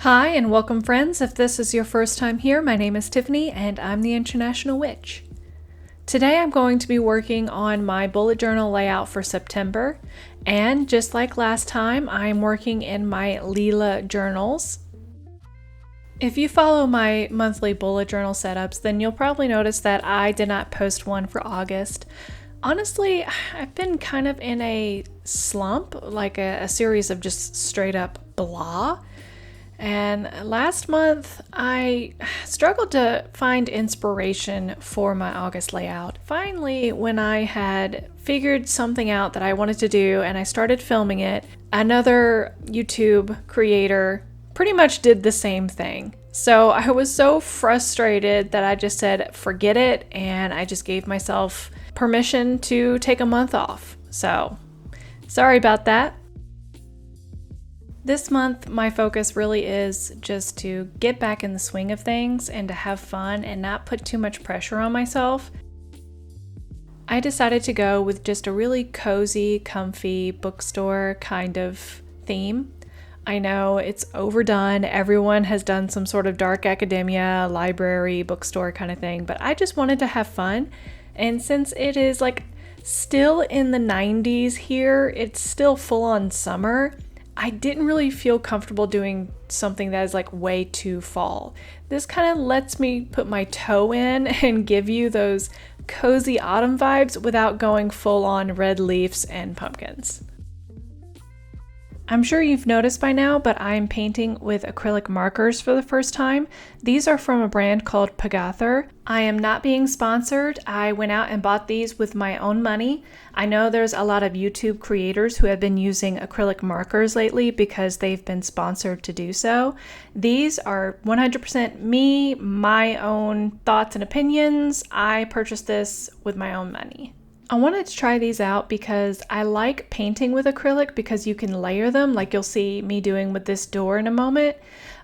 Hi and welcome, friends. If this is your first time here, my name is Tiffany and I'm the International Witch. Today I'm going to be working on my bullet journal layout for September, and just like last time, I'm working in my Leela journals. If you follow my monthly bullet journal setups, then you'll probably notice that I did not post one for August. Honestly, I've been kind of in a slump, like a series of just straight up blah. And last month, I struggled to find inspiration for my August layout. Finally, when I had figured something out that I wanted to do and I started filming it, another YouTube creator pretty much did the same thing. So I was so frustrated that I just said, forget it, and I just gave myself permission to take a month off. So, sorry about that. This month, my focus really is just to get back in the swing of things and to have fun and not put too much pressure on myself. I decided to go with just a really cozy, comfy bookstore kind of theme. I know it's overdone. Everyone has done some sort of dark academia, library, bookstore kind of thing, but I just wanted to have fun. And since it is like still in the 90s here, it's still full on summer. I didn't really feel comfortable doing something that is like way too fall. This kind of lets me put my toe in and give you those cozy autumn vibes without going full on red leaves and pumpkins. I'm sure you've noticed by now, but I'm painting with acrylic markers for the first time. These are from a brand called Pegather. I am not being sponsored. I went out and bought these with my own money. I know there's a lot of YouTube creators who have been using acrylic markers lately because they've been sponsored to do so. These are 100% me, my own thoughts and opinions. I purchased this with my own money. I wanted to try these out because I like painting with acrylic because you can layer them, like you'll see me doing with this door in a moment.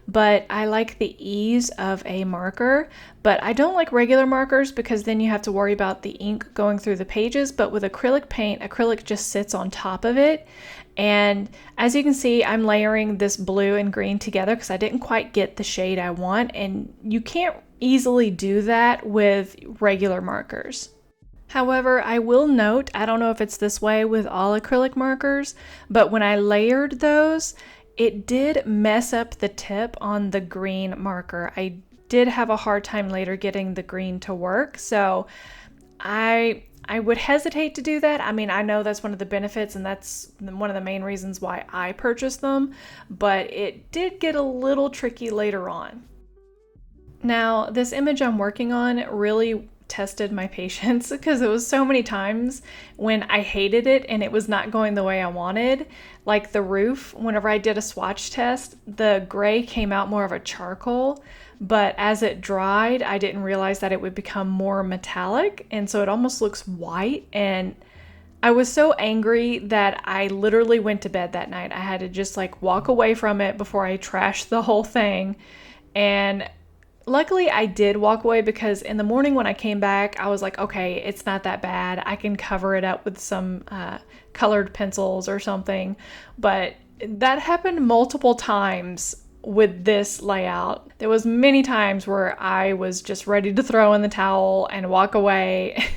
But I like the ease of a marker, but I don't like regular markers because then you have to worry about the ink going through the pages. But with acrylic paint, acrylic just sits on top of it. And as you can see, I'm layering this blue and green together because I didn't quite get the shade I want. And you can't easily do that with regular markers. However, I will note, I don't know if it's this way with all acrylic markers, but when I layered those, it did mess up the tip on the green marker. I did have a hard time later getting the green to work, so I would hesitate to do that. I mean, I know that's one of the benefits and that's one of the main reasons why I purchased them, but it did get a little tricky later on. Now, this image I'm working on really tested my patience because it was so many times when I hated it and it was not going the way I wanted. Like the roof, whenever I did a swatch test, the gray came out more of a charcoal, but as it dried, I didn't realize that it would become more metallic, and so it almost looks white. And I was so angry that I literally went to bed that night. I had to just like walk away from it before I trashed the whole thing. And luckily, I did walk away because in the morning when I came back, I was like, okay, it's not that bad. I can cover it up with some colored pencils or something. But that happened multiple times with this layout. There was many times where I was just ready to throw in the towel and walk away.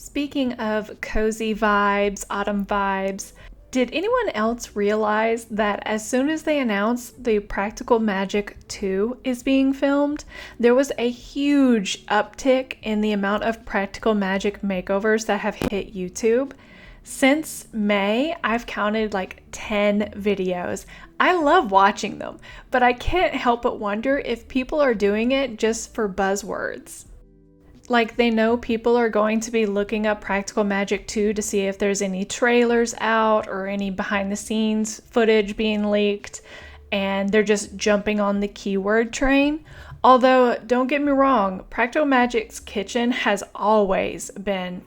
Speaking of cozy vibes, autumn vibes, did anyone else realize that as soon as they announced the Practical Magic 2 is being filmed, there was a huge uptick in the amount of Practical Magic makeovers that have hit YouTube? Since May, I've counted like 10 videos. I love watching them, but I can't help but wonder if people are doing it just for buzzwords. Like they know people are going to be looking up Practical Magic 2 to see if there's any trailers out or any behind the scenes footage being leaked, and they're just jumping on the keyword train. Although, don't get me wrong, Practical Magic's kitchen has always been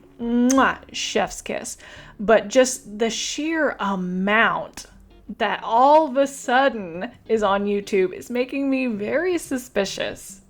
chef's kiss, but just the sheer amount that all of a sudden is on YouTube is making me very suspicious.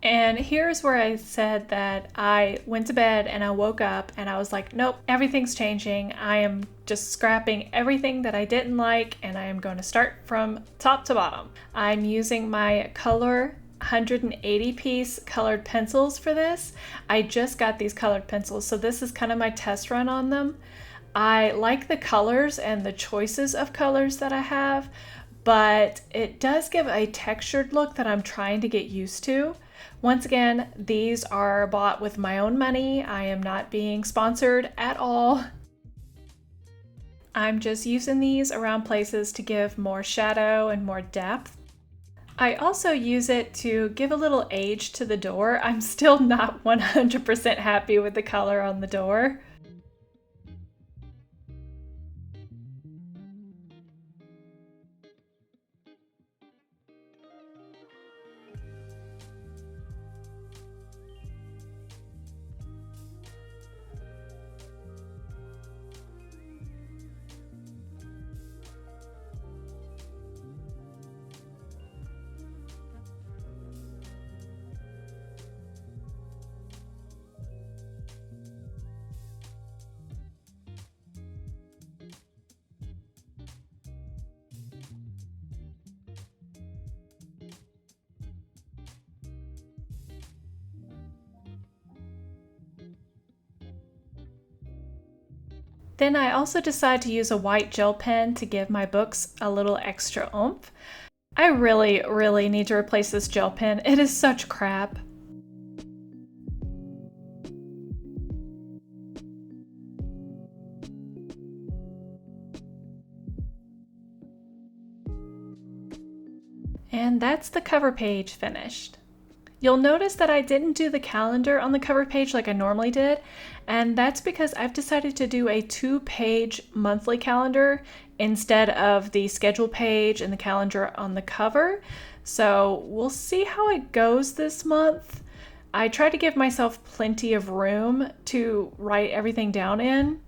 And here's where I said that I went to bed and I woke up and I was like, nope, everything's changing. I am just scrapping everything that I didn't like and I am going to start from top to bottom. I'm using my Color 180 piece colored pencils for this. I just got these colored pencils, so this is kind of my test run on them. I like the colors and the choices of colors that I have, but it does give a textured look that I'm trying to get used to. Once again, these are bought with my own money. I am not being sponsored at all. I'm just using these around places to give more shadow and more depth. I also use it to give a little age to the door. I'm still not 100% happy with the color on the door. Then I also decide to use a white gel pen to give my books a little extra oomph. I really need to replace this gel pen. It is such crap. And that's the cover page finished. You'll notice that I didn't do the calendar on the cover page like I normally did, and that's because I've decided to do a 2-page monthly calendar instead of the schedule page and the calendar on the cover. So we'll see how it goes this month. I try to give myself plenty of room to write everything down in.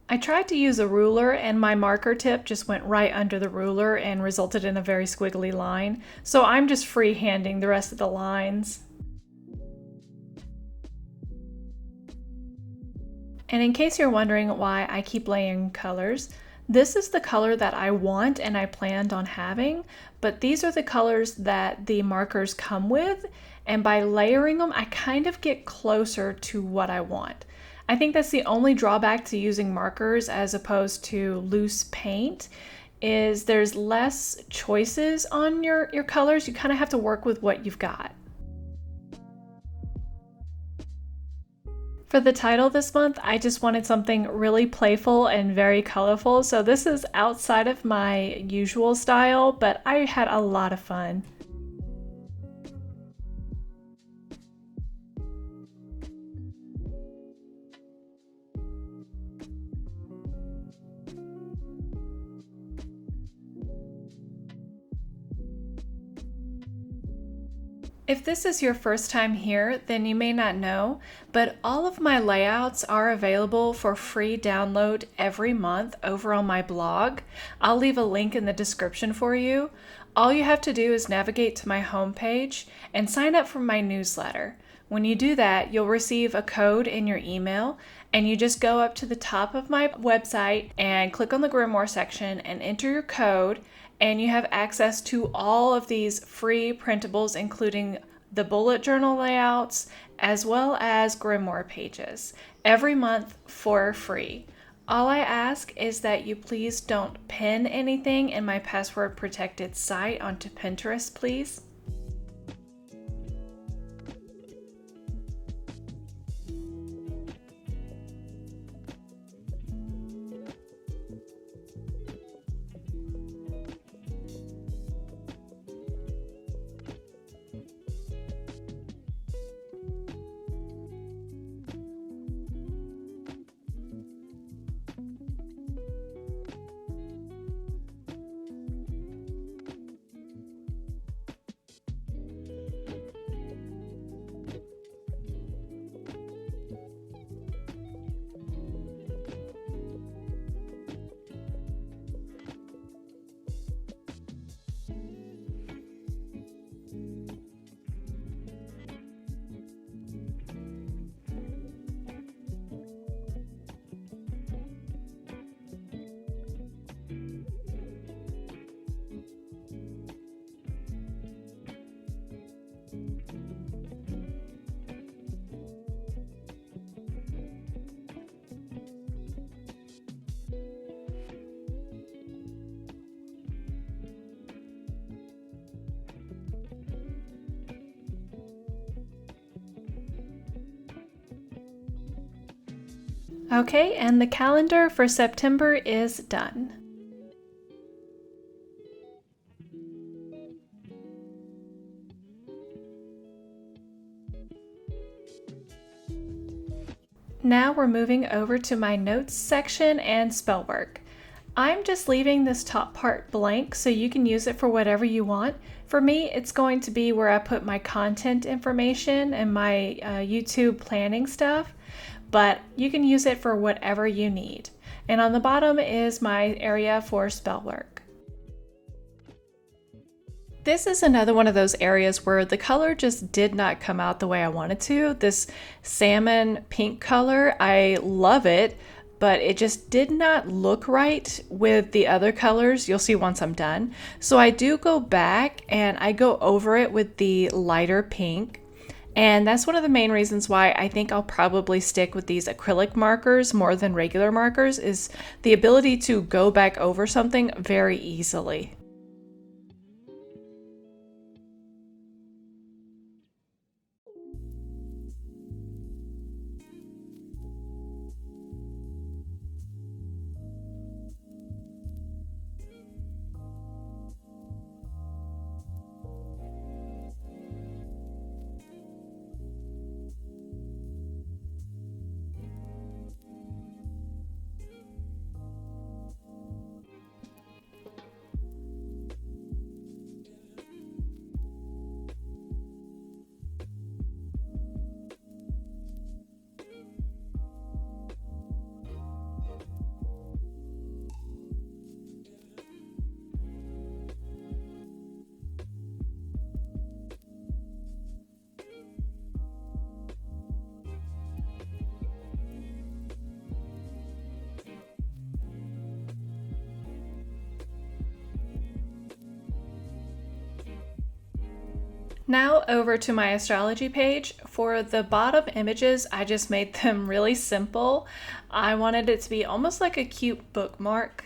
I tried to use a ruler and my marker tip just went right under the ruler and resulted in a very squiggly line. So I'm just freehanding the rest of the lines. And in case you're wondering why I keep layering colors, this is the color that I want and I planned on having, but these are the colors that the markers come with, and by layering them, I kind of get closer to what I want. I think that's the only drawback to using markers as opposed to loose paint, is there's less choices on your colors. You kind of have to work with what you've got. For the title this month, I just wanted something really playful and very colorful, so this is outside of my usual style, but I had a lot of fun. If this is your first time here, then you may not know, but all of my layouts are available for free download every month over on my blog. I'll leave a link in the description for you. All you have to do is navigate to my homepage and sign up for my newsletter. When you do that, you'll receive a code in your email, and you just go up to the top of my website and click on the Grimoire section and enter your code, and you have access to all of these free printables, including the bullet journal layouts as well as Grimoire pages, every month for free. All I ask is that you please don't pin anything in my password protected site onto Pinterest, please. Okay, and the calendar for September is done. Now we're moving over to my notes section and Spellwork. I'm just leaving this top part blank so you can use it for whatever you want. For me, it's going to be where I put my content information and my YouTube planning stuff, but you can use it for whatever you need. And on the bottom is my area for Spellwork. This is another one of those areas where the color just did not come out the way I wanted to. This salmon pink color, I love it, but it just did not look right with the other colors. You'll see once I'm done. So I do go back and I go over it with the lighter pink. And that's one of the main reasons why I think I'll probably stick with these acrylic markers more than regular markers, is the ability to go back over something very easily. Now over to my astrology page. For the bottom images, I just made them really simple. I wanted it to be almost like a cute bookmark.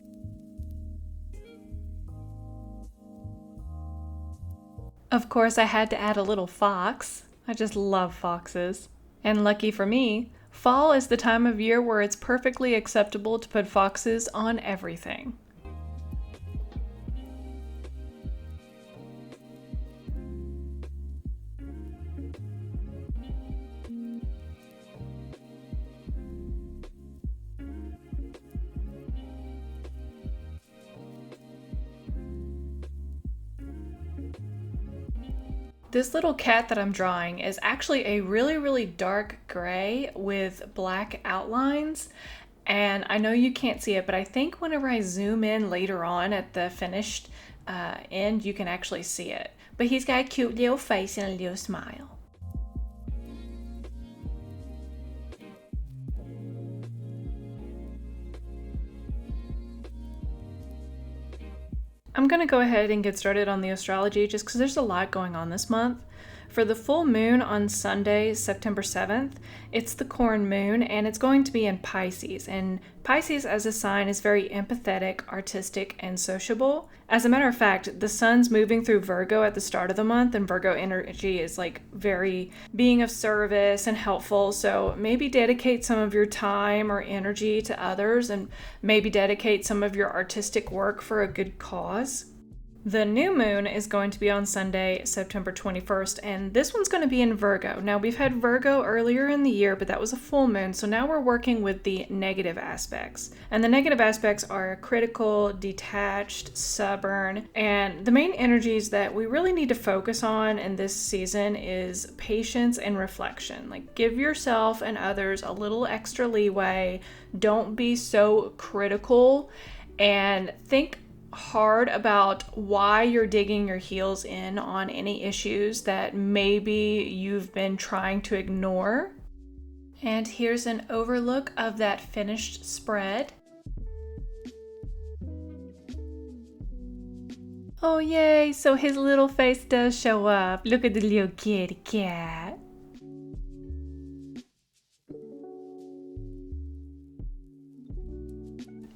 Of course, I had to add a little fox. I just love foxes. And lucky for me, fall is the time of year where it's perfectly acceptable to put foxes on everything. This little cat that I'm drawing is actually a really dark gray with black outlines. And I know you can't see it, but I think whenever I zoom in later on at the finished end, you can actually see it. But he's got a cute little face and a little smile. I'm going to go ahead and get started on the astrology just because there's a lot going on this month. For the full moon on Sunday, September 7th, it's the corn moon and it's going to be in Pisces. And Pisces as a sign is very empathetic, artistic, and sociable. As a matter of fact, the sun's moving through Virgo at the start of the month, and Virgo energy is like very being of service and helpful. So maybe dedicate some of your time or energy to others, and maybe dedicate some of your artistic work for a good cause. The new moon is going to be on Sunday, September 21st, and this one's going to be in Virgo. Now, we've had Virgo earlier in the year, but that was a full moon, so now we're working with the negative aspects. And the negative aspects are critical, detached, stubborn, and the main energies that we really need to focus on in this season is patience and reflection. Like, give yourself and others a little extra leeway. Don't be so critical, and think hard about why you're digging your heels in on any issues that maybe you've been trying to ignore. And here's an overlook of that finished spread. Oh yay, so his little face does show up. Look at the little kitty cat.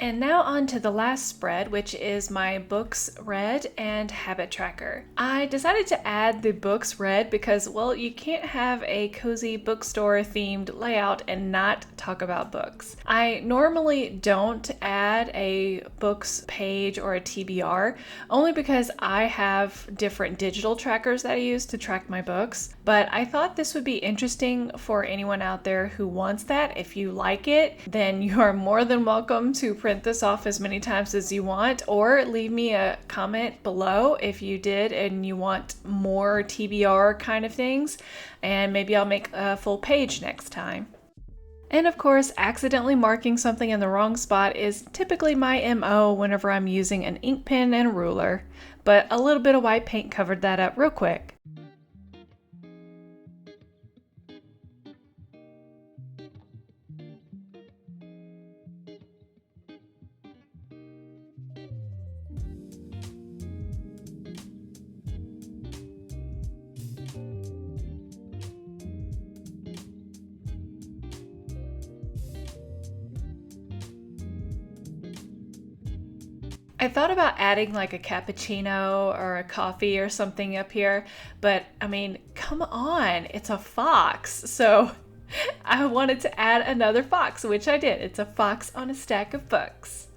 And now on to the last spread, which is my books read and habit tracker. I decided to add the books read because, well, you can't have a cozy bookstore themed layout and not talk about books. I normally don't add a books page or a TBR, only because I have different digital trackers that I use to track my books. But I thought this would be interesting for anyone out there who wants that. If you like it, then you are more than welcome to print this off as many times as you want, or leave me a comment below if you did and you want more TBR kind of things, and maybe I'll make a full page next time. And of course, accidentally marking something in the wrong spot is typically my MO whenever I'm using an ink pen and a ruler, but a little bit of white paint covered that up real quick. I thought about adding like a cappuccino or a coffee or something up here, but I mean, come on, it's a fox. So I wanted to add another fox, which I did. It's a fox on a stack of books.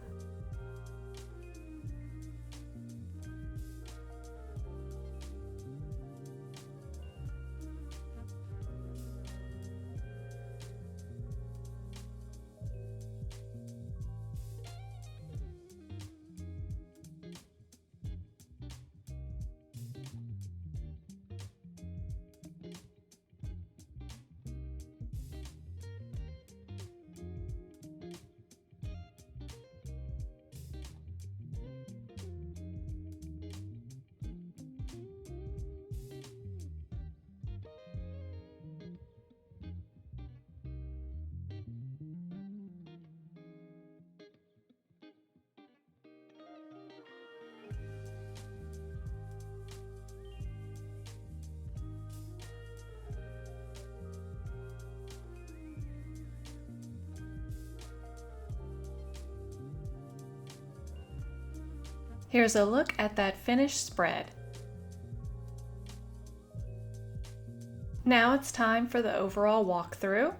Here's a look at that finished spread. Now it's time for the overall walkthrough.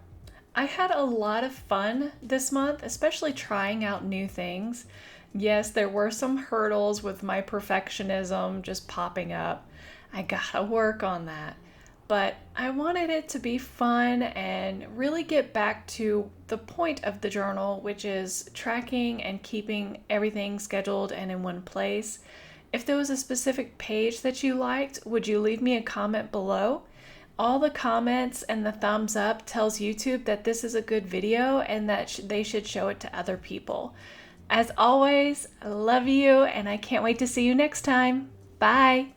I had a lot of fun this month, especially trying out new things. Yes, there were some hurdles with my perfectionism just popping up. I gotta work on that. But I wanted it to be fun and really get back to the point of the journal, which is tracking and keeping everything scheduled and in one place. If there was a specific page that you liked, would you leave me a comment below? All the comments and the thumbs up tells YouTube that this is a good video and that they should show it to other people. As always, I love you and I can't wait to see you next time. Bye.